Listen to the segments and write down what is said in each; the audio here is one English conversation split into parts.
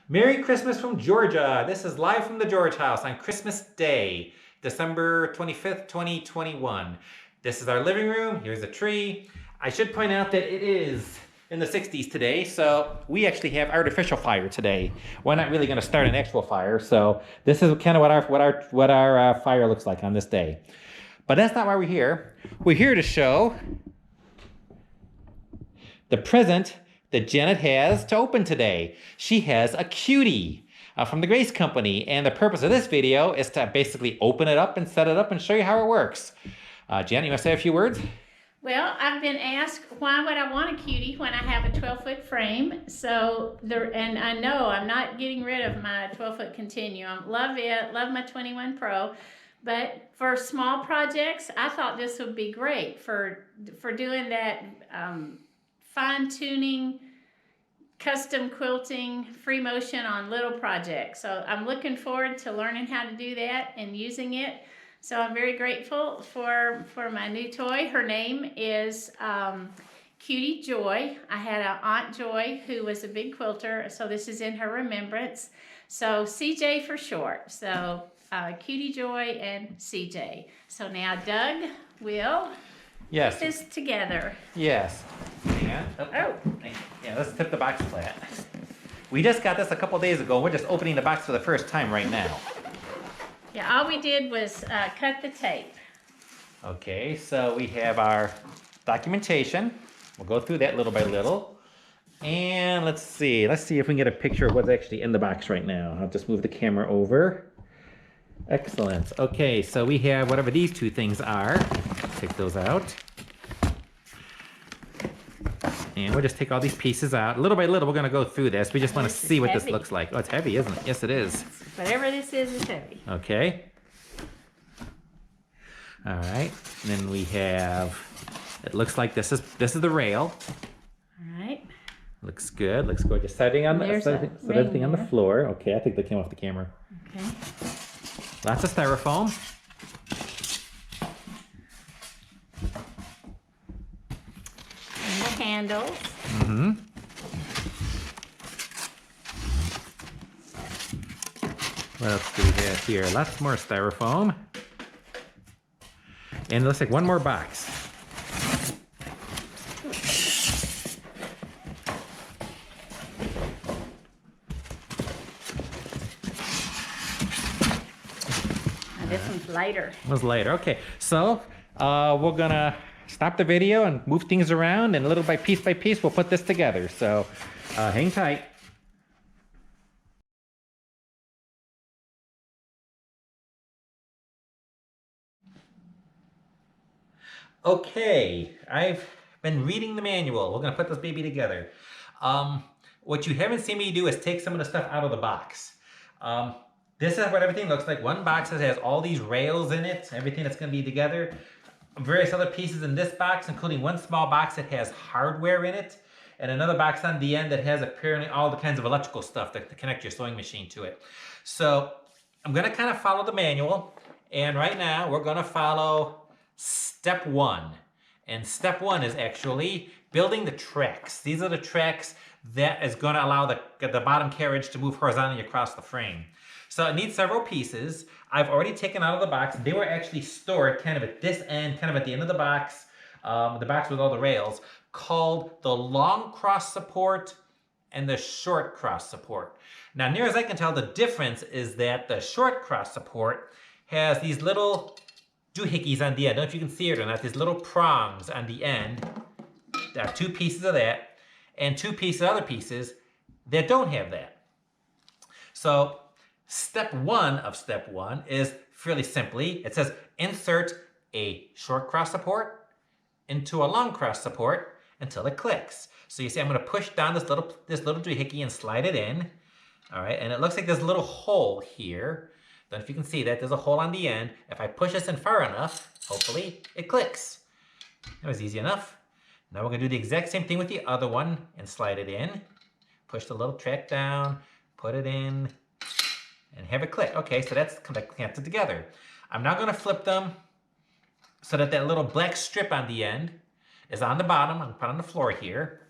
Merry Christmas from Georgia. This is live from the George House on Christmas Day, December 25th, 2021. This is our living room. Here's a tree. I should point out that it is in the 60s today, so we actually have artificial fire today. We're not really going to start an actual fire, so this is kind of what our fire looks like on this day. But that's not why we're here. We're here to show the present that Janet has to open today. She has a Cutie from the Grace Company, and the purpose of this video is to basically open it up and set it up and show you how it works. Janet, you want to say a few words? Well, I've been asked why would I want a Cutie when I have a 12-foot frame. And I know I'm not getting rid of my 12-foot Continuum. Love it, love my 21 Pro. But for small projects, I thought this would be great for doing that fine-tuning, custom quilting, free motion on little projects. So I'm looking forward to learning how to do that and using it. So I'm very grateful for my new toy. Her name is Cutie Joy. I had an Aunt Joy who was a big quilter, so this is in her remembrance. So CJ for short. So Cutie Joy and CJ. So now Doug will put this together. Yes. Yeah. Yeah, let's tip the box flat. We just got this a couple days ago. We're just opening the box for the first time right now. Yeah, all we did was cut the tape. Okay, so we have our documentation. We'll go through that little by little. And let's see if we can get a picture of what's actually in the box right now. I'll just move the camera over. Excellent. Okay, so we have whatever these two things are. Take those out. And we'll just take all these pieces out. Little by little, we're going to go through this. We just want to see what this looks like. Oh, it's heavy, isn't it? Yes, it is. Whatever this is heavy. Okay. All right. And then we have, it looks like this is the rail. All right. Looks good. Looks gorgeous. Setting on everything on the floor. Okay, I think that came off the camera. Okay. Lots of styrofoam. And the handles. Mm-hmm. What else do we have here? Lots more styrofoam. And it looks like one more box. This one's lighter. It was lighter. Okay, so we're gonna stop the video and move things around, and little by piece, we'll put this together. So hang tight. Okay, I've been reading the manual. We're gonna put this baby together. What you haven't seen me do is take some of the stuff out of the box. This is what everything looks like. One box that has all these rails in it, everything that's going to be together. Various other pieces in this box, including one small box that has hardware in it, and another box on the end that has apparently all the kinds of electrical stuff to connect your sewing machine to it. So I'm going to kind of follow the manual, and right now we're going to follow step one. And step one is actually building the tracks. These are the tracks that is going to allow the bottom carriage to move horizontally across the frame. So it needs several pieces. I've already taken out of the box. They were actually stored kind of at this end, kind of at the end of the box with all the rails, called the long cross support and the short cross support. Now, near as I can tell, the difference is that the short cross support has these little doohickeys on the end. I don't know if you can see it or not. These little prongs on the end. There are two pieces of that, and two pieces, other pieces that don't have that. So step one of step one is fairly simply, it says insert a short cross support into a long cross support until it clicks. So you see I'm going to push down this little doohickey and slide it in. All right, and it looks like there's a little hole here. Don't know if you can see that. There's a hole on the end. If I push this in far enough, hopefully it clicks. That was easy enough. Now we're going to do the exact same thing with the other one and slide it in. Push the little track down, put it in, and have it click. Okay, so that's connected together. I'm now going to flip them so that little black strip on the end is on the bottom. I'm going to put it on the floor here.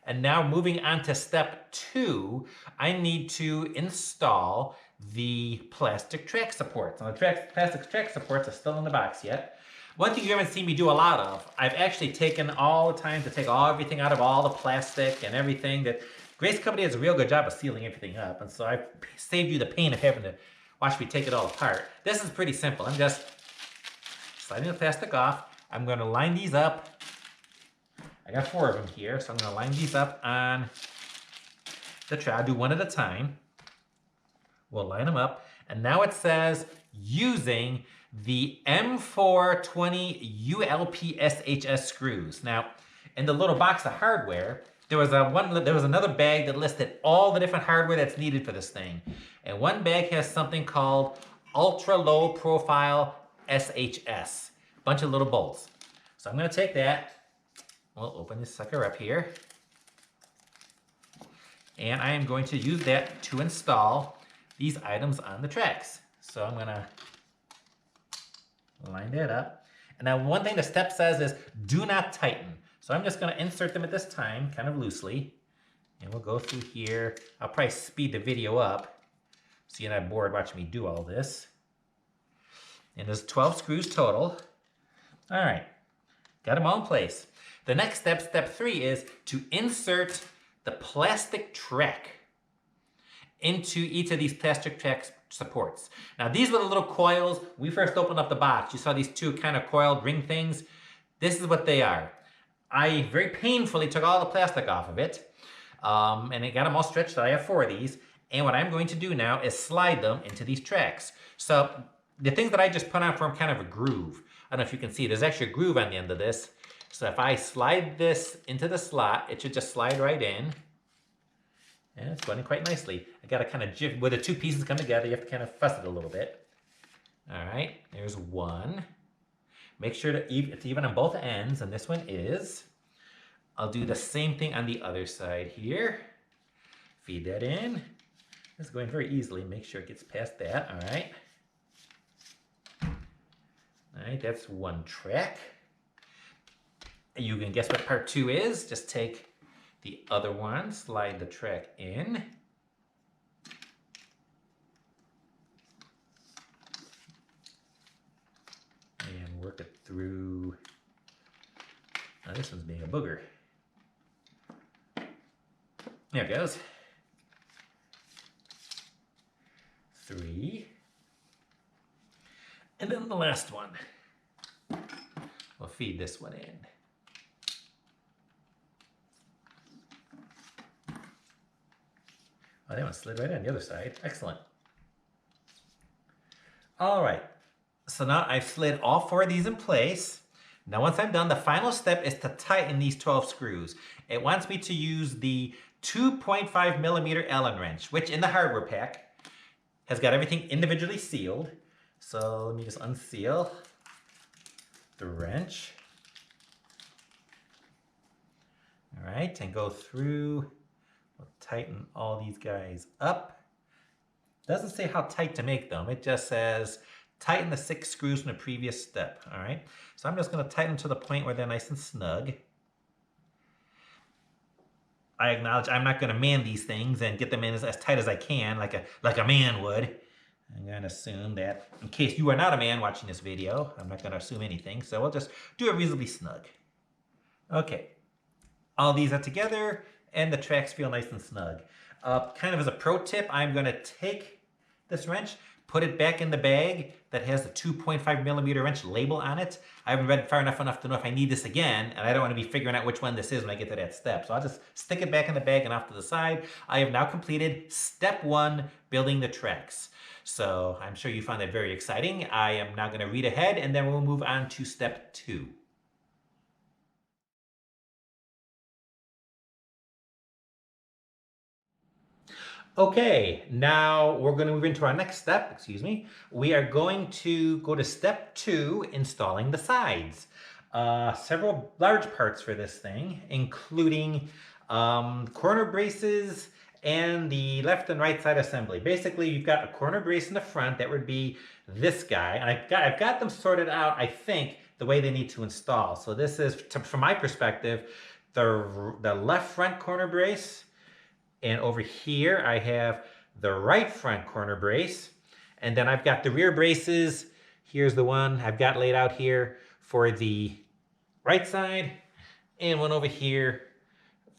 And now moving on to step 2, I need to install the plastic track supports. Now the plastic track supports are still in the box yet. One thing you haven't seen me do a lot of, I've actually taken all the time to take everything out of all the plastic and everything. That Grace Company does a real good job of sealing everything up, and so I've saved you the pain of having to watch me take it all apart. This is pretty simple. I'm just sliding the plastic off. I'm going to line these up. I got 4 of them here, so I'm going to line these up on the tray. I'll do one at a time. We'll line them up. And now it says using the M420 ULP-SHS screws. Now, in the little box of hardware, there was another bag that listed all the different hardware that's needed for this thing. And one bag has something called ultra low profile SHS. Bunch of little bolts. So I'm going to take that. We'll open this sucker up here. And I am going to use that to install these items on the tracks. So I'm going to line that up. And now one thing the step says is do not tighten. So I'm just going to insert them at this time, kind of loosely. And we'll go through here. I'll probably speed the video up so you're not bored watching me do all this. And there's 12 screws total. All right, got them all in place. The next step, step 3, is to insert the plastic track into each of these plastic track supports. Now these were the little coils. When we first opened up the box, you saw these 2 kind of coiled ring things. This is what they are. I very painfully took all the plastic off of it, and I got them all stretched out. I have 4 of these. And what I'm going to do now is slide them into these tracks. So the things that I just put on form kind of a groove. I don't know if you can see, there's actually a groove on the end of this. So if I slide this into the slot, it should just slide right in. And it's going in quite nicely. I got to kind of jig, where the 2 pieces come together, you have to kind of fuss it a little bit. All right, there's one. Make sure that it's even on both ends, and this one is. I'll do the same thing on the other side here. Feed that in. It's going very easily. Make sure it gets past that, all right. All right, that's one track. You can guess what part 2 is. Just take the other one, slide the track in. And work it through. Now this one's being a booger. There it goes. 3. And then the last one. We'll feed this one in. Oh, that one slid right on the other side. Excellent. All right. So now I've slid all 4 of these in place. Now once I'm done, the final step is to tighten these 12 screws. It wants me to use the 2.5 millimeter Allen wrench, which in the hardware pack has got everything individually sealed. So let me just unseal the wrench. All right, and go through. We'll tighten all these guys up. Doesn't say how tight to make them. It just says tighten the 6 screws from the previous step. All right, so I'm just going to tighten them to the point where they're nice and snug. I acknowledge I'm not going to man these things and get them in as tight as I can, like a man would. I'm going to assume that in case you are not a man watching this video, I'm not going to assume anything, so we'll just do it reasonably snug. Okay, all these are together and the tracks feel nice and snug. Kind of as a pro tip, I'm going to take this wrench, put it back in the bag that has the 2.5 millimeter wrench label on it. I haven't read far enough to know if I need this again, and I don't want to be figuring out which one this is when I get to that step. So I'll just stick it back in the bag and off to the side. I have now completed step 1, building the tracks. So I'm sure you found that very exciting. I am now going to read ahead, and then we'll move on to step 2. Okay, now we're going to move into our next step, excuse me. We are going to go to step 2, installing the sides. Several large parts for this thing, including corner braces and the left and right side assembly. Basically, you've got a corner brace in the front, that would be this guy. And I've got them sorted out, I think, the way they need to install. So this is, from my perspective, the left front corner brace, and over here I have the right front corner brace, and then I've got the rear braces. Here's the one I've got laid out here for the right side, and one over here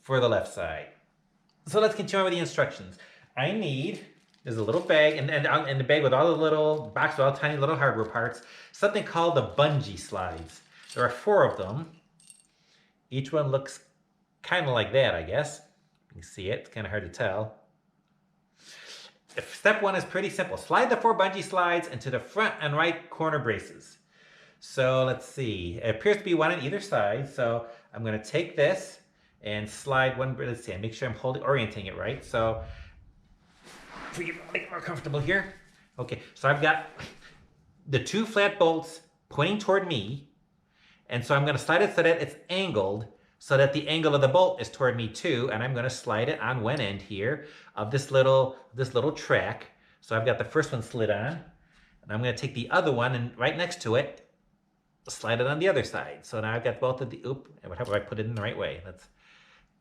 for the left side. So let's continue with the instructions. I need, there's a little bag, and the bag with all the little, box with all tiny little hardware parts, something called the bungee slides. There are 4 of them. Each one looks kind of like that, I guess. You can see it, it's kind of hard to tell. Step 1 is pretty simple. Slide the 4 bungee slides into the front and right corner braces. So let's see, it appears to be one on either side. So I'm gonna take this and slide one, let's see, make sure I'm orienting it right. So, make it more comfortable here. Okay, so I've got the 2 flat bolts pointing toward me, and so I'm gonna slide it so that it's angled, so that the angle of the bolt is toward me too, and I'm gonna slide it on one end here of this little track. So I've got the first one slid on, and I'm gonna take the other one and right next to it, slide it on the other side. So now I've got both of the, what if I put it in the right way? Let's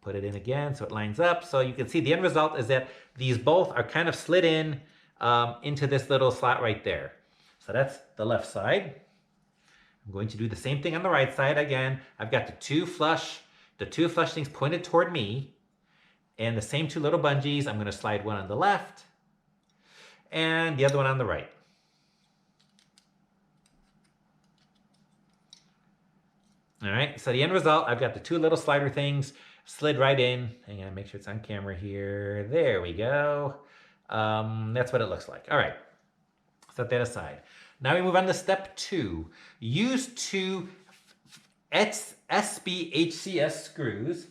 put it in again so it lines up. So you can see the end result is that these both are kind of slid in into this little slot right there. So that's the left side. I'm going to do the same thing on the right side. Again, I've got the two flush things pointed toward me, and the same 2 little bungees. I'm going to slide one on the left and the other one on the right. All right, so the end result, I've got the 2 little slider things slid right in. Hang on, make sure it's on camera here. There we go. That's what it looks like. All right, set that aside. Now we move on to step 2. Use 2 SBHCS screws.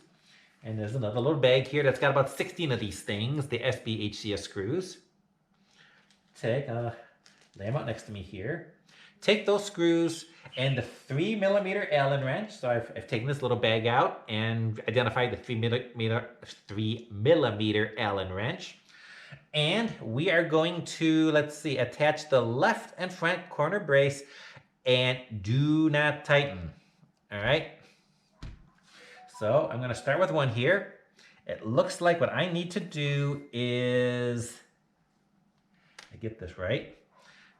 And there's another little bag here that's got about 16 of these things, the SBHCS screws. Lay them out next to me here. Take those screws and the 3mm Allen wrench. So I've taken this little bag out and identified the 3mm Allen wrench. And we are going to, let's see, attach the left and front corner brace and do not tighten. All right. So I'm going to start with one here. It looks like what I need to do is, I get this right.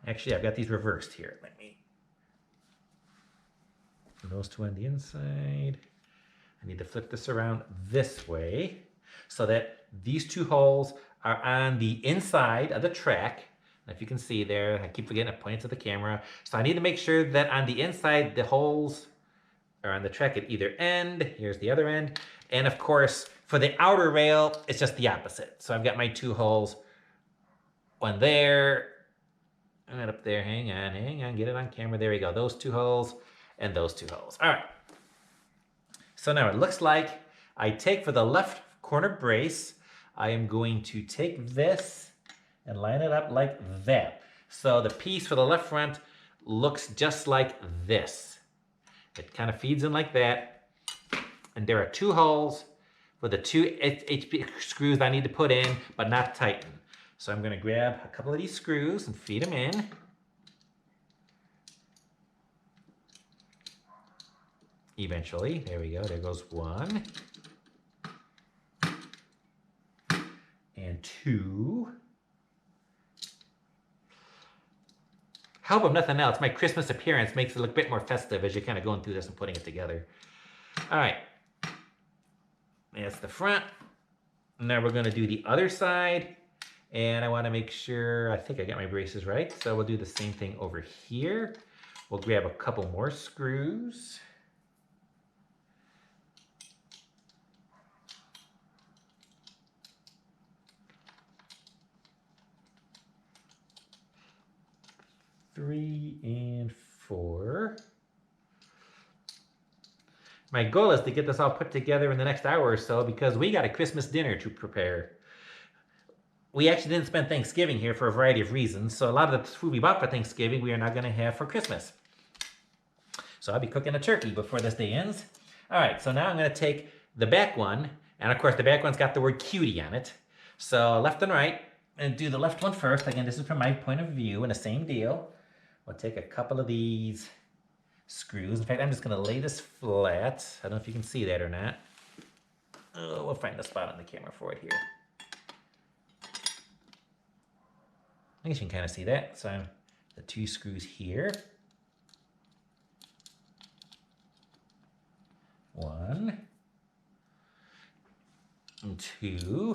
Actually, I've got these reversed here. Let me, those 2 on the inside. I need to flip this around this way so that these 2 holes are on the inside of the track. If you can see there, I keep forgetting to point it to the camera. So I need to make sure that on the inside, the holes are on the track at either end. Here's the other end. And of course, for the outer rail, it's just the opposite. So I've got my 2 holes, one there, and up there. Hang on, get it on camera. There we go. Those 2 holes and those 2 holes. All right. So now it looks like I take for the left corner brace, I am going to take this and line it up like that. So the piece for the left front looks just like this. It kind of feeds in like that. And there are 2 holes for the 2 HP screws I need to put in, but not tighten. So I'm going to grab a couple of these screws and feed them in. Eventually, there we go. There goes 1. And 2. Help if nothing else, my Christmas appearance makes it look a bit more festive as you're kind of going through this and putting it together. All right. That's the front. Now we're going to do the other side. And I want to make sure, I think I got my braces right. So we'll do the same thing over here. We'll grab a couple more screws. Three and 4. My goal is to get this all put together in the next hour or so because we got a Christmas dinner to prepare. We actually didn't spend Thanksgiving here for a variety of reasons, so a lot of the food we bought for Thanksgiving we are not going to have for Christmas. So I'll be cooking a turkey before this day ends. All right, so now I'm going to take the back one, and of course the back one's got the word Cutie on it. So left and right, and do the left one first. Again, this is from my point of view, and the same deal. We'll take a couple of these screws. In fact, I'm just going to lay this flat. I don't know if you can see that or not. Oh, we'll find the spot on the camera for it here. I guess you can kind of see that. So the 2 screws here. 1 and 2.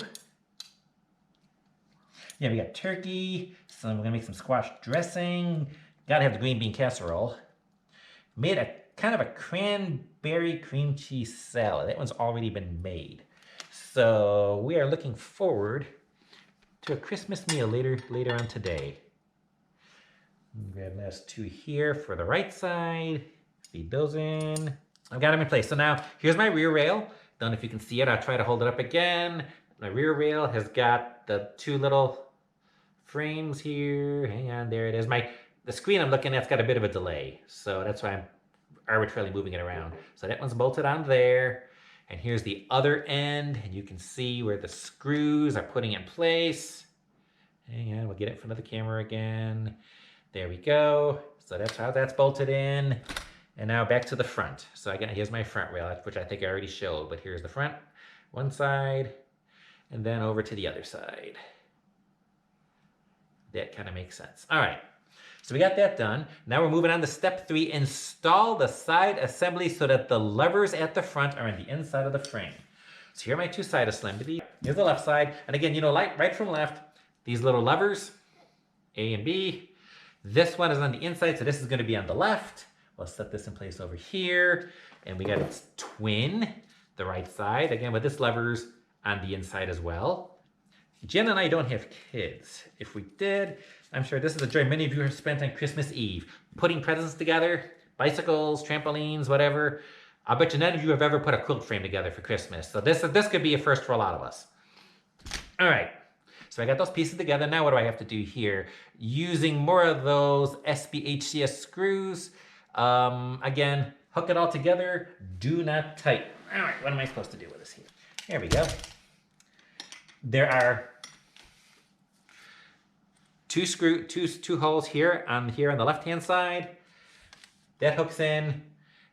Yeah, we got turkey. So we're gonna make some squash dressing. Gotta have the green bean casserole. Made a kind of a cranberry cream cheese salad. That one's already been made. So we are looking forward to a Christmas meal later on today. Grab those 2 here for the right side. Feed those in. I've got them in place. So now here's my rear rail. Don't know if you can see it. I'll try to hold it up again. My rear rail has got the 2 little frames here. Hang on, there it is. The screen I'm looking at's got a bit of a delay, so that's why I'm arbitrarily moving it around. So that one's bolted on there. And here's the other end, and you can see where the screws are putting in place. Hang on, we'll get it in front of the camera again. There we go. So that's how that's bolted in. And now back to the front. So here's my front rail, which I think I already showed, but here's the front, one side, and then over to the other side. That kind of makes sense. All right, so we got that done. Now we're moving on to step 3, install the side assembly so that the levers at the front are on the inside of the frame. So here are my 2 side assemblies. Here's the left side. And again, you know, right from left, these little levers, A and B. This one is on the inside, so this is gonna be on the left. We'll set this in place over here. And we got its twin, the right side, again with this levers on the inside as well. Jen and I don't have kids. If we did, I'm sure this is a joy many of you have spent on Christmas Eve. Putting presents together, bicycles, trampolines, whatever. I bet you none of you have ever put a quilt frame together for Christmas. So this could be a first for a lot of us. All right, so I got those pieces together. Now what do I have to do here? Using more of those SBHCS screws. Again, hook it all together. Do not tighten. All right, what am I supposed to do with this here? There we go. There are 2 holes here on the left-hand side. That hooks in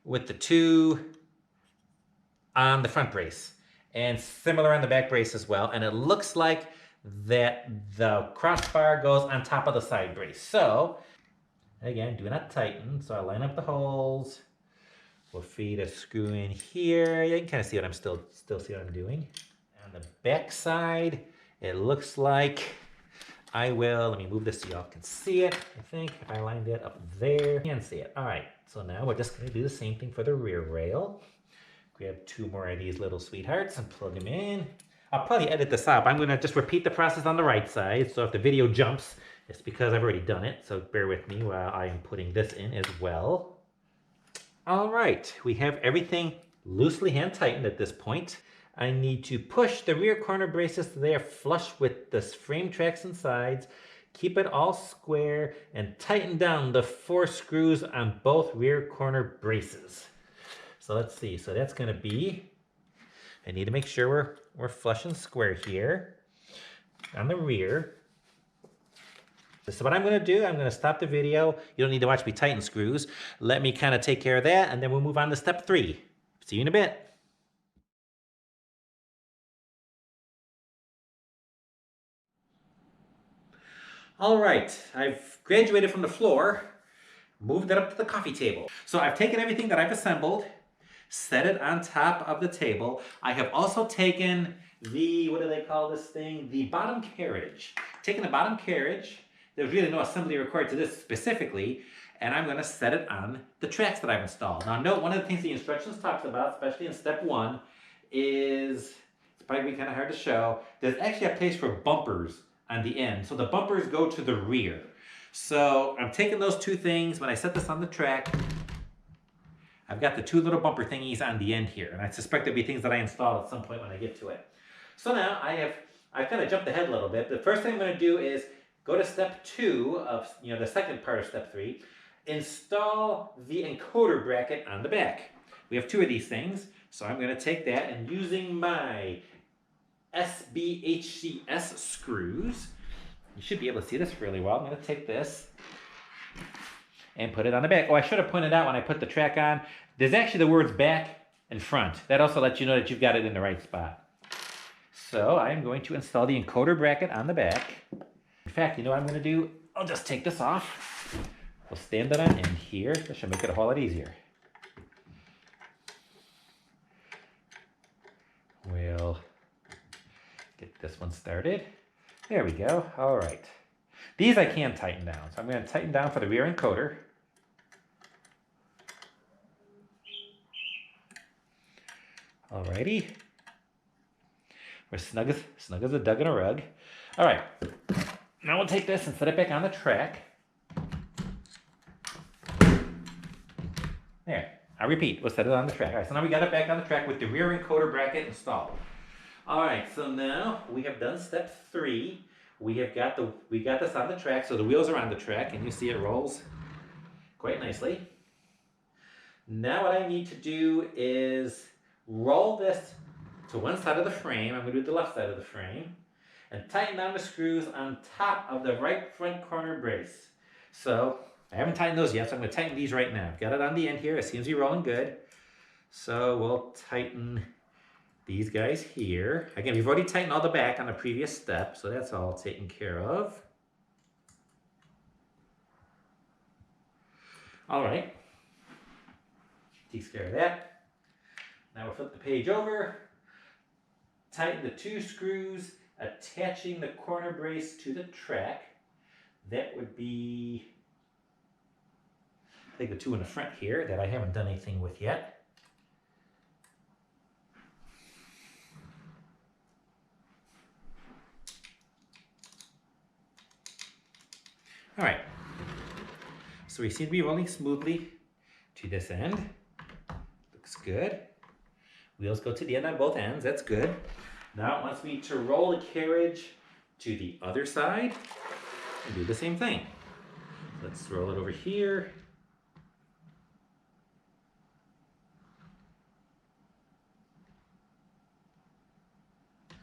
with the 2 on the front brace, and similar on the back brace as well. And it looks like that the crossbar goes on top of the side brace. So again, do not tighten. So I line up the holes. We'll feed a screw in here. You can kind of see what I'm still see what I'm doing. On the back side, it looks like let me move this so y'all can see it. I think if I line that up there, you can see it. All right, so now we're just gonna do the same thing for the rear rail. Grab 2 more of these little sweethearts and plug them in. I'll probably edit this out. I'm gonna just repeat the process on the right side. So if the video jumps, it's because I've already done it. So bear with me while I am putting this in as well. All right, we have everything loosely hand tightened at this point. I need to push the rear corner braces so they are flush with the frame tracks and sides. Keep it all square and tighten down the 4 screws on both rear corner braces. So let's see, so that's gonna be, I need to make sure we're flush and square here on the rear. So what I'm gonna do, I'm gonna stop the video. You don't need to watch me tighten screws. Let me kind of take care of that, and then we'll move on to step 3. See you in a bit. All right, I've graduated from the floor, moved it up to the coffee table. So I've taken everything that I've assembled, set it on top of the table. I have also taken the, what do they call this thing? The bottom carriage. Taken the bottom carriage, there's really no assembly required to this specifically, and I'm gonna set it on the tracks that I've installed. Now note, one of the things the instructions talks about, especially in step 1, is, it's probably kind of hard to show, there's actually a place for bumpers on the end. So the bumpers go to the rear. So I'm taking those 2 things. When I set this on the track, I've got the 2 little bumper thingies on the end here. And I suspect there'll be things that I install at some point when I get to it. So now I've kind of jumped ahead a little bit. The first thing I'm gonna do is go to step 2 of, the second part of step 3, install the encoder bracket on the back. We have 2 of these things. So I'm gonna take that, and using my SBHCS screws, you should be able to see this fairly well. I'm going to take this and put it on the back. Oh, I should have pointed out when I put the track on, there's actually the words back and front. That also lets you know that you've got it in the right spot. So I'm going to install the encoder bracket on the back. In fact, you know what I'm going to do? I'll just take this off. We'll stand it on in here. That should make it a whole lot easier. We'll get this one started. There we go. All right. These I can tighten down. So I'm going to tighten down for the rear encoder. Alrighty. We're snug as a dug in a rug. All right. Now we'll take this and set it back on the track. There. I repeat, we'll set it on the track. All right, so now we got it back on the track with the rear encoder bracket installed. All right, so now we have done step 3. We got this on the track, so the wheels are on the track, and you see it rolls quite nicely. Now what I need to do is roll this to one side of the frame. I'm going to do the left side of the frame, and tighten down the screws on top of the right front corner brace. So I haven't tightened those yet, so I'm going to tighten these right now. Got it on the end here. It seems to be rolling good. So we'll tighten these guys here. Again, we've already tightened all the back on the previous step, so that's all taken care of. All right. Takes care of that. Now we'll flip the page over. Tighten the 2 screws attaching the corner brace to the track. That would be, I think, the 2 in the front here that I haven't done anything with yet. All right, so we seem to be rolling smoothly to this end. Looks good. Wheels go to the end on both ends, that's good. Now it wants me to roll the carriage to the other side and do the same thing. Let's roll it over here.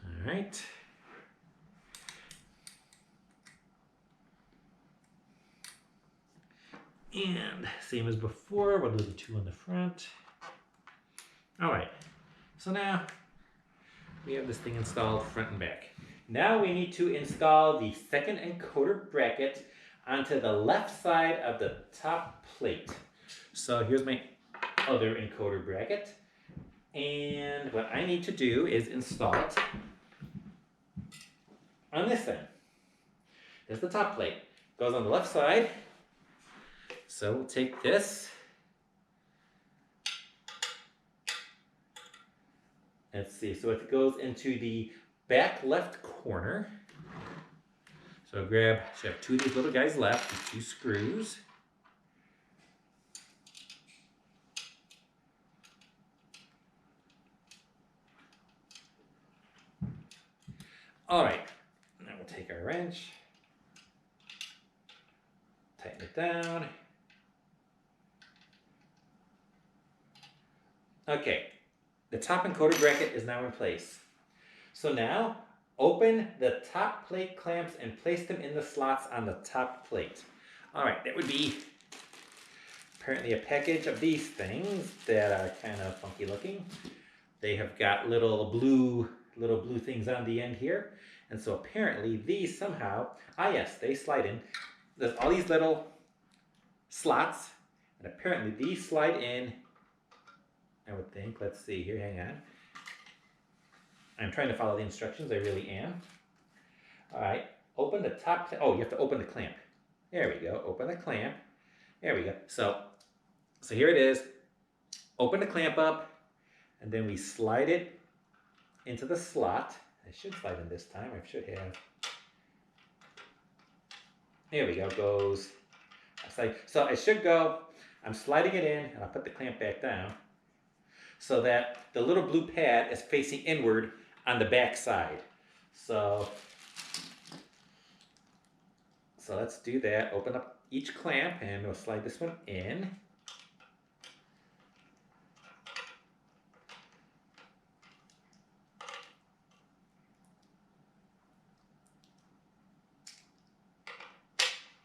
All right. And same as before, we'll do the 2 in the front. All right, so now we have this thing installed front and back. Now we need to install the second encoder bracket onto the left side of the top plate. So here's my other encoder bracket. And what I need to do is install it on this end. There's the top plate. Goes on the left side. So we'll take this. Let's see, so it goes into the back left corner. So grab, should have 2 of these little guys left, with 2 screws. All right, now we'll take our wrench, tighten it down. Okay, the top encoder bracket is now in place. So now, open the top plate clamps and place them in the slots on the top plate. All right, that would be apparently a package of these things that are kind of funky looking. They have got little blue things on the end here. And so apparently these somehow, yes, they slide in. There's all these little slots, and apparently these slide in, I would think. Let's see here, hang on. I'm trying to follow the instructions, I really am. All right, open the top, you have to open the clamp. There we go, open the clamp. There we go. So here it is. Open the clamp up, and then we slide it into the slot. It should slide in this time, I should have. There we go, goes. So it should go, I'm sliding it in, and I'll put the clamp back down so that the little blue pad is facing inward on the back side. So let's do that. Open up each clamp, and we'll slide this one in.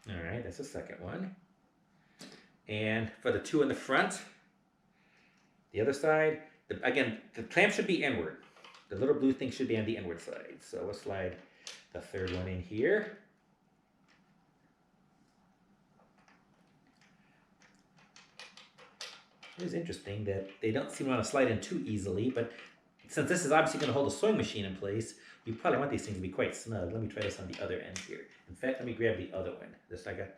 All right, that's the second one. And for the 2 in the front, the other side, again, the clamp should be inward. The little blue thing should be on the inward side. So we'll slide the third one in here. It is interesting that they don't seem to want to slide in too easily, but since this is obviously going to hold the sewing machine in place, we probably want these things to be quite snug. Let me try this on the other end here. In fact, let me grab the other one. I got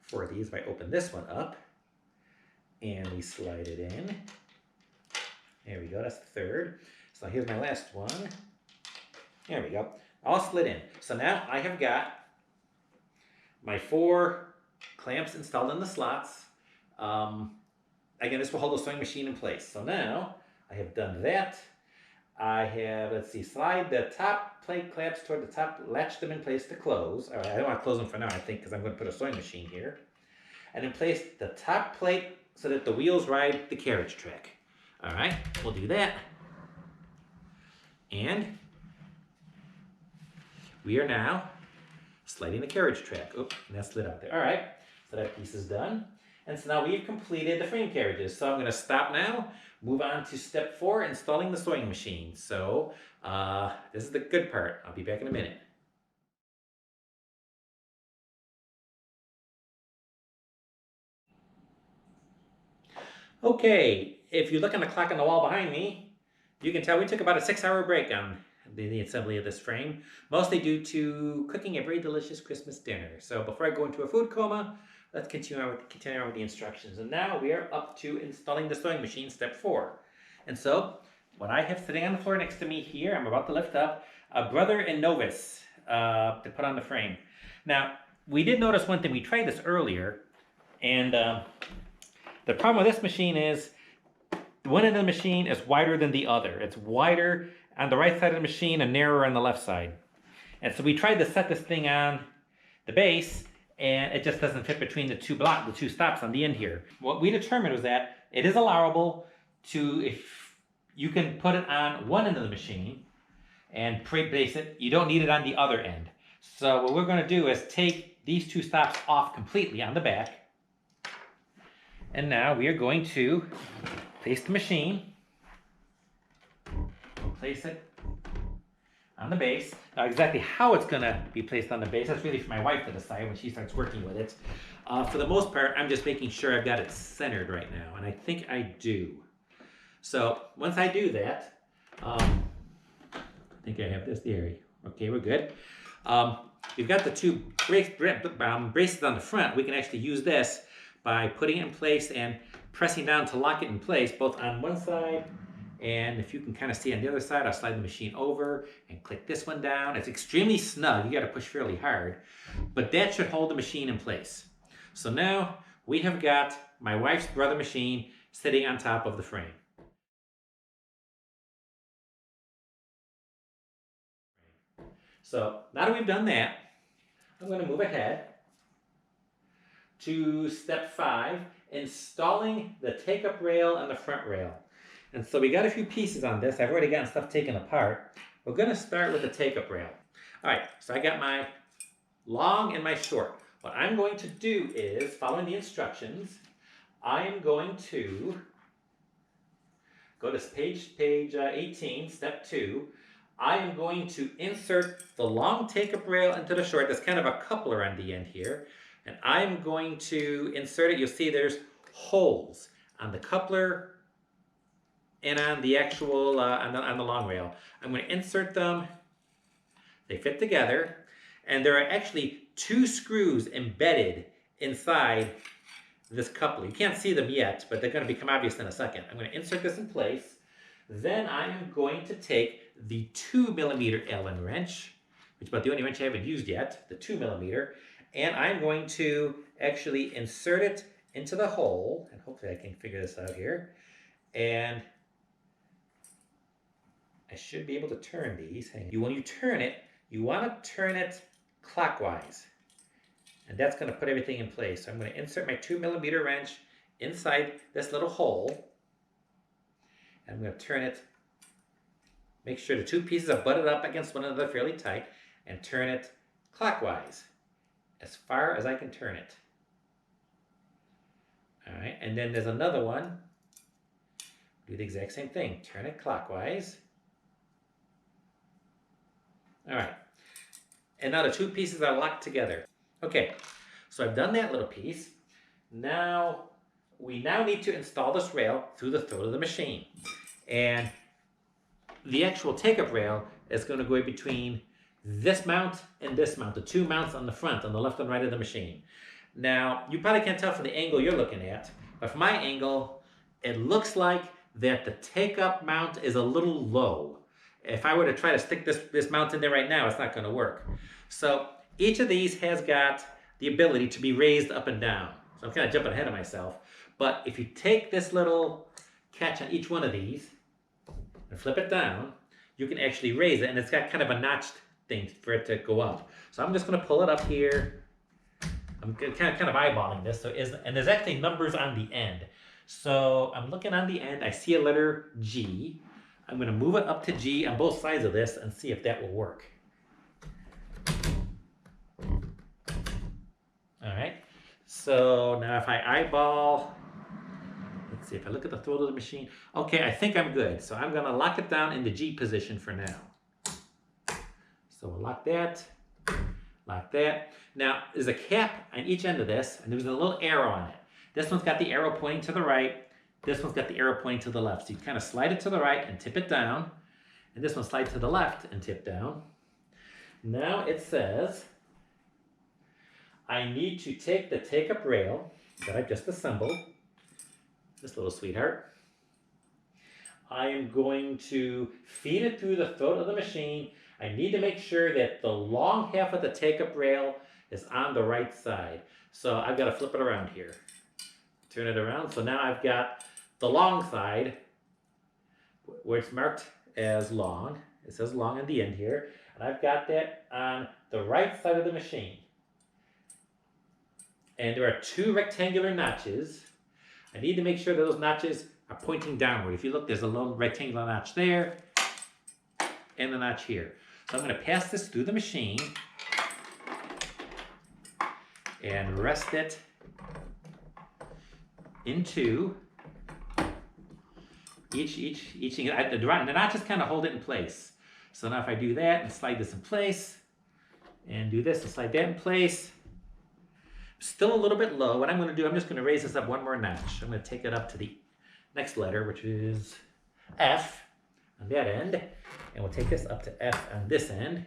4 of these. If I open this one up and we slide it in, there we go. That's the third. So here's my last one. There we go. All slid in. So now I have got my 4 clamps installed in the slots. Again, this will hold the sewing machine in place. So now I have done that. I have, let's see, slide the top plate clamps toward the top, latch them in place to close. All right, I don't want to close them for now, I think, because I'm going to put a sewing machine here. And then place the top plate so that the wheels ride the carriage track. All right, we'll do that. And we are now sliding the carriage track. Oh, and that slid out there. All right, so that piece is done. And so now we've completed the frame carriages. So I'm going to stop now, move on to step 4, installing the sewing machine. So this is the good part. I'll be back in a minute. Okay, if you look on the clock on the wall behind me, you can tell we took about a 6-hour break on the assembly of this frame, mostly due to cooking a very delicious Christmas dinner. So before I go into a food coma, let's continue on with the instructions. And now we are up to installing the sewing machine, step 4. And so, what I have sitting on the floor next to me here, I'm about to lift up a Brother and Novice to put on the frame. Now, we did notice one thing. We tried this earlier, and the problem with this machine is one end of the machine is wider than the other. It's wider on the right side of the machine and narrower on the left side. And so we tried to set this thing on the base, and it just doesn't fit between the two stops on the end here. What we determined was that it is allowable to, if you can put it on one end of the machine and pre-place it, you don't need it on the other end. So what we're going to do is take these 2 stops off completely on the back. And now we are going to place the machine. We'll place it on the base. Now exactly how it's going to be placed on the base, that's really for my wife to decide when she starts working with it. For the most part, I'm just making sure I've got it centered right now, and I think I do. So once I do that, I think I have this there. Okay, we're good. We've got the 2 braces on the front. We can actually use this by putting it in place and pressing down to lock it in place, both on one side, and if you can kind of see on the other side, I'll slide the machine over and click this one down. It's extremely snug. You got to push fairly hard, but that should hold the machine in place. So now we have got my wife's Brother machine sitting on top of the frame. So now that we've done that, I'm going to move ahead to step 5, installing the take-up rail and the front rail. And so we got a few pieces on this. I've already gotten stuff taken apart. We're going to start with the take-up rail. All right, so I got my long and my short. What I'm going to do is, following the instructions, I am going to go to page 18, step 2. I am going to insert the long take-up rail into the short. There's kind of a coupler on the end here. And I'm going to insert it. You'll see there's holes on the coupler and on the actual, on the long rail. I'm going to insert them. They fit together. And there are actually 2 screws embedded inside this coupler. You can't see them yet, but they're going to become obvious in a second. I'm going to insert this in place. Then I'm going to take the 2mm Allen wrench, which is about the only wrench I haven't used yet, the 2mm, and I'm going to actually insert it into the hole, and hopefully I can figure this out here, and I should be able to turn these. When you turn it, you want to turn it clockwise, and that's going to put everything in place. So I'm going to insert my 2mm wrench inside this little hole. I'm going to turn it, make sure the 2 pieces are butted up against one another fairly tight, and turn it clockwise as far as I can turn it. All right, and then there's another one Do the exact same thing. Turn it clockwise. All right. And now the two pieces are locked together. Okay, so I've done that little piece. Now, we need to install this rail through the throat of the machine. And the actual take-up rail is going to go between this mount and this mount, the two mounts on the front, on the left and right of the machine. Now, you probably can't tell from the angle you're looking at, but from my angle, it looks like that the take-up mount is a little low. If I were to try to stick this mount in there right now, it's not going to work. So each of these has got the ability to be raised up and down. So I'm kind of jumping ahead of myself. But if you take this little catch on each one of these and flip it down, you can actually raise it, and it's got kind of a notched thing for it to go up. So I'm just going to pull it up here. I'm kind of eyeballing this. And there's actually numbers on the end. So I'm looking on the end. I see a letter G. I'm going to move it up to G on both sides of this and see if that will work. All right. So now if I eyeball, let's see, if I look at the throat of the machine, okay, I think I'm good. So I'm going to lock it down in the G position for now. So we'll lock that, lock that. Now, there's a cap on each end of this, and there's a little arrow on it. This one's got the arrow pointing to the right. This one's got the arrow pointing to the left. So you kind of slide it to the right and tip it down. And this one slides to the left and tip down. Now it says, I need to take the take-up rail that I've just assembled, this little sweetheart. I am going to feed it through the throat of the machine. I need to make sure that the long half of the take-up rail is on the right side. So I've got to flip it around here. Turn it around. So now I've got the long side where it's marked as long. It says long at the end here. And I've got that on the right side of the machine. And there are two rectangular notches. I need to make sure that those notches are pointing downward. If you look, there's a little rectangular notch there and a notch here. So I'm going to pass this through the machine and rest it into each thing. The notches kind of hold it in place. So now if I do that and slide this in place and do this and slide that in place, still a little bit low. What I'm going to do, I'm just going to raise this up one more notch. I'm going to take it up to the next letter, which is F on that end. And we'll take this up to F on this end.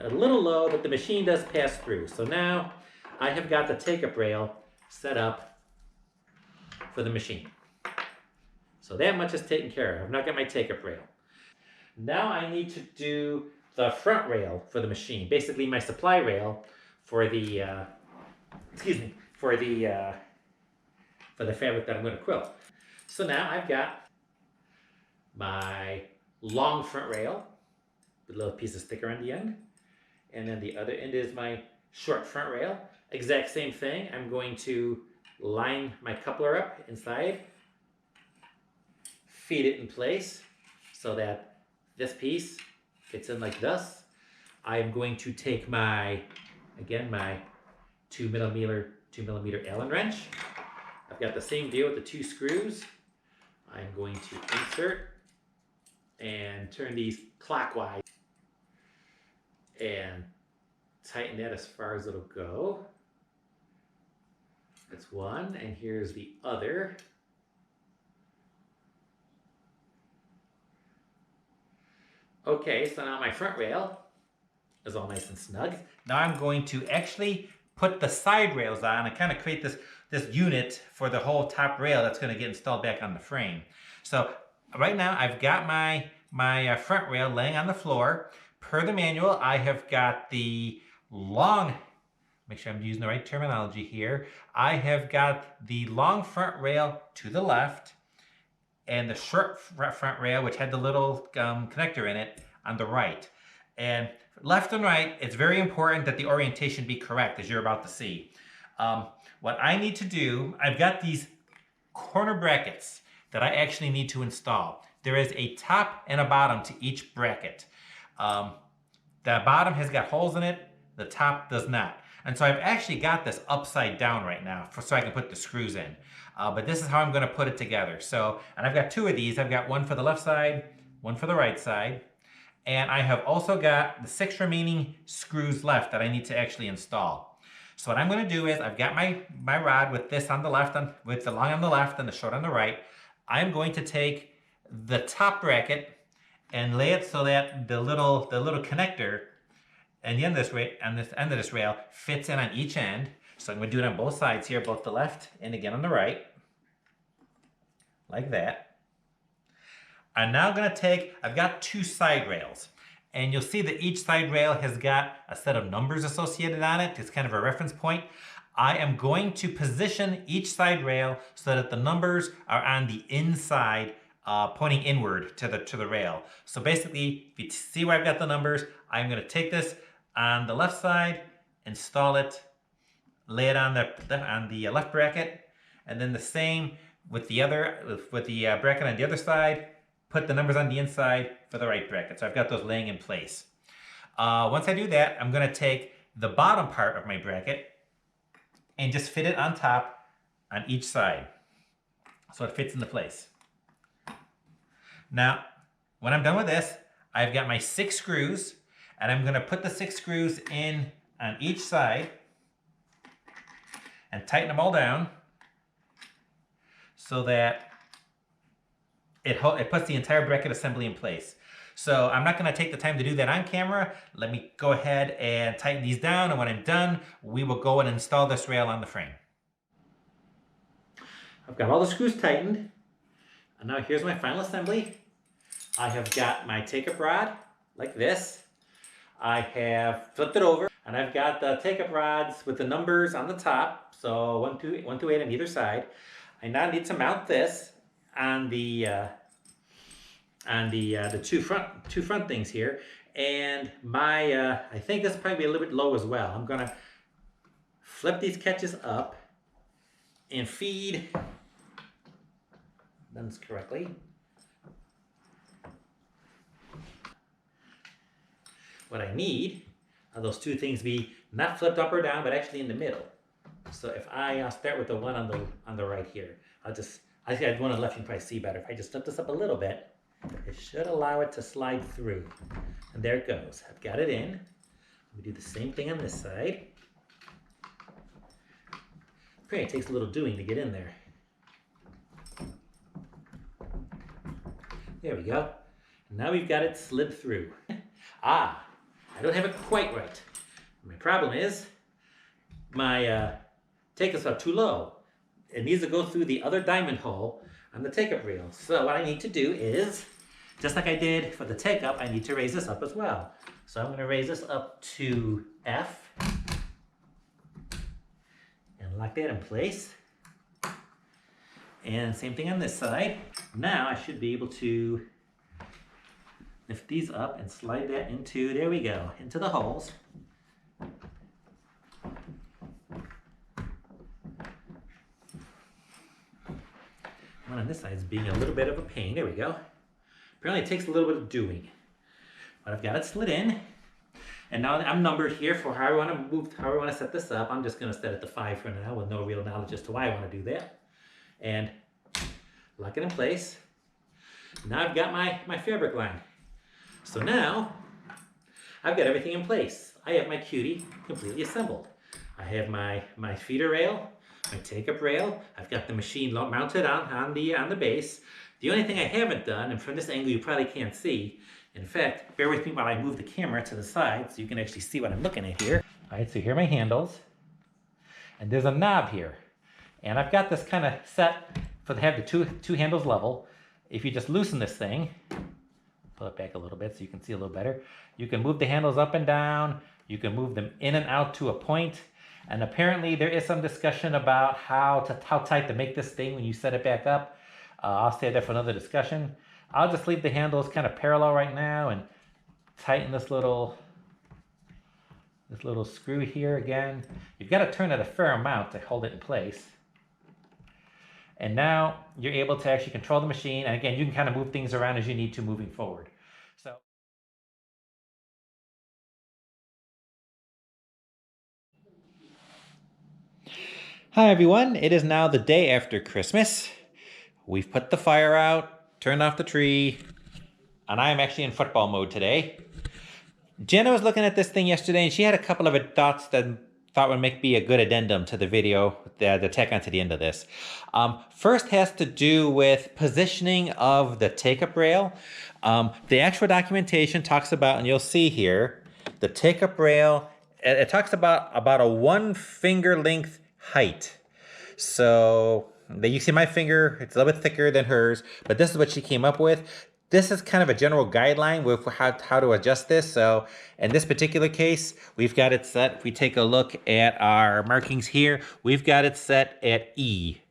A little low, but the machine does pass through. So now I have got the take-up rail set up for the machine. So that much is taken care of. I've now got my take-up rail. Now I need to do the front rail for the machine. Basically my supply rail for the, for the fabric that I'm going to quilt. So now I've got my long front rail with a little piece of sticker on the end. And then the other end is my short front rail. Exact same thing. I'm going to line my coupler up inside, feed it in place so that this piece fits in like this. I'm going to take my 2 millimeter Allen wrench. I've got the same deal with the two screws. I'm going to insert and turn these clockwise and tighten that as far as it'll go. That's one, and here's the other. Okay, so now my front rail is all nice and snug. Now I'm going to actually put the side rails on and kind of create this unit for the whole top rail that's going to get installed back on the frame. So right now I've got my front rail laying on the floor. Per the manual, I have got the long, make sure I'm using the right terminology here. I have got the long front rail to the left and the short front rail, which had the little connector in it, on the right. And left and right, it's very important that the orientation be correct, as you're about to see. What I need to do, I've got these corner brackets that I actually need to install. There is a top and a bottom to each bracket. The bottom has got holes in it, the top does not. And so I've actually got this upside down right now so I can put the screws in. But this is how I'm going to put it together. So, and I've got two of these. I've got one for the left side, one for the right side. And I have also got the 6 remaining screws left that I need to actually install. So what I'm going to do is I've got my rod with this on the left, with the long on the left and the short on the right. I'm going to take the top bracket and lay it so that the little connector and the end of this rail fits in on each end. So I'm going to do it on both sides here, both the left and again on the right, like that. I'm now going to take, I've got 2 side rails, and you'll see that each side rail has got a set of numbers associated on it. It's kind of a reference point. I am going to position each side rail so that the numbers are on the inside, pointing inward to the rail. So basically, if you see where I've got the numbers, I'm going to take this on the left side, install it, lay it on the left bracket, and then the same with the bracket on the other side. Put the numbers on the inside for the right bracket. So I've got those laying in place. Once I do that, I'm going to take the bottom part of my bracket and just fit it on top on each side so it fits into place. Now, when I'm done with this, I've got my 6 screws, and I'm going to put the 6 screws in on each side and tighten them all down so that it puts the entire bracket assembly in place. So I'm not going to take the time to do that on camera. Let me go ahead and tighten these down, and when I'm done, we will go and install this rail on the frame. I've got all the screws tightened, and now here's my final assembly. I have got my take-up rod like this. I have flipped it over, and I've got the take-up rods with the numbers on the top, so 1 through 8 on either side. I now need to mount this on the two front things here, and my I think this is probably a little bit low as well. I'm gonna flip these catches up and feed them correctly. What I need are those 2 things be not flipped up or down, but actually in the middle. So if I'll start with the one on the right here. I think one on the left you can probably see better. If I just flip this up a little bit, it should allow it to slide through. And there it goes. I've got it in. We do the same thing on this side. Okay, it takes a little doing to get in there. There we go. Now we've got it slid through. I don't have it quite right. My problem is my take-up's up too low. It needs to go through the other diamond hole on the take-up reel. So what I need to do is, just like I did for the take-up, I need to raise this up as well. So I'm going to raise this up to F and lock that in place. And same thing on this side. Now I should be able to lift these up and slide that into, there we go, into the holes. One on this side is being a little bit of a pain. There we go. Apparently it takes a little bit of doing. But I've got it slid in. And now I'm numbered here for how I want to set this up. I'm just going to set it to 5 for now with no real knowledge as to why I want to do that. And lock it in place. Now I've got my fabric line. So now I've got everything in place. I have my Cutie completely assembled. I have my feeder rail, my take-up rail. I've got the machine mounted on the base. The only thing I haven't done, and from this angle you probably can't see, in fact, bear with me while I move the camera to the side so you can actually see what I'm looking at here. All right, so here are my handles, and there's a knob here. And I've got this kind of set for to have the two handles level. If you just loosen this thing, pull it back a little bit so you can see a little better. You can move the handles up and down. You can move them in and out to a point. And apparently there is some discussion about how tight to make this thing when you set it back up. I'll save that for another discussion. I'll just leave the handles kind of parallel right now and tighten this little screw here again. You've got to turn it a fair amount to hold it in place. And now you're able to actually control the machine. And again, you can kind of move things around as you need to moving forward. So Hi everyone, it is now the day after Christmas. We've put the fire out, turned off the tree, and I am actually in football mode today. Jenna was looking at this thing yesterday and she had a couple of thoughts that thought would make be a good addendum to the video, the tack onto the end of this. First has to do with positioning of the take-up rail. The actual documentation talks about, and you'll see here, the take-up rail, it talks about a 1 finger length height. So you see my finger, it's a little bit thicker than hers, but this is what she came up with. This is kind of a general guideline with how to adjust this. So in this particular case, we've got it set. If we take a look at our markings here, we've got it set at E.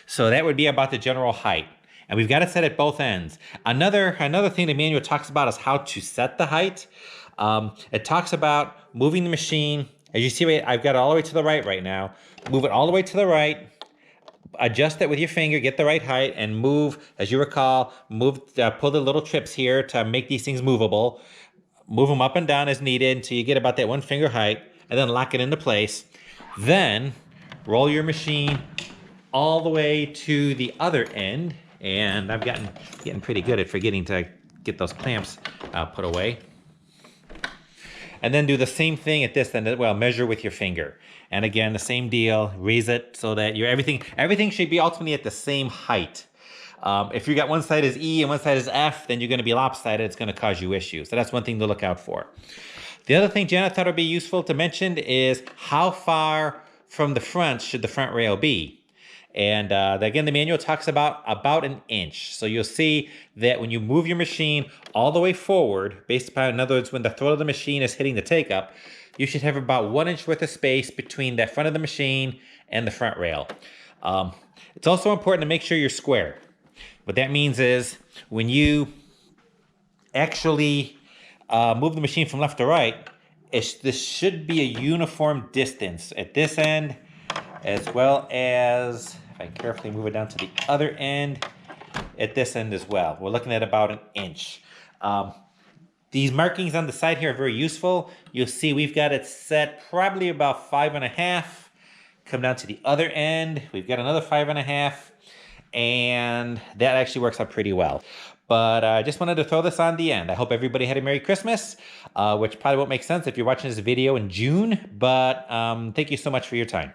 So that would be about the general height. And we've got it set at both ends. Another thing the manual talks about is how to set the height. It talks about moving the machine. As you see, I've got it all the way to the right now. Move it all the way to the right. Adjust it with your finger, get the right height, and move, as you recall, pull the little trips here to make these things movable. Move them up and down as needed until you get about that 1 finger height, and then lock it into place. Then roll your machine all the way to the other end, and I've getting pretty good at forgetting to get those clamps put away. And then do the same thing at this end as well. Measure with your finger. And again, the same deal. Raise it so that everything should be ultimately at the same height. If you got one side is E and one side is F, then you're going to be lopsided. It's going to cause you issues. So that's one thing to look out for. The other thing Janet thought would be useful to mention is how far from the front should the front rail be? And again, the manual talks about 1 inch. So you'll see that when you move your machine all the way forward, based upon, in other words, when the throat of the machine is hitting the take-up, you should have about 1 inch worth of space between the front of the machine and the front rail. It's also important to make sure you're square. What that means is when you actually move the machine from left to right, this should be a uniform distance at this end, as well as, if I carefully move it down to the other end, at this end as well. We're looking at about 1 inch. These markings on the side here are very useful. You'll see we've got it set probably about 5.5. Come down to the other end, we've got another 5.5, and that actually works out pretty well. But I just wanted to throw this on the end. I hope everybody had a Merry Christmas, which probably won't make sense if you're watching this video in June, but thank you so much for your time.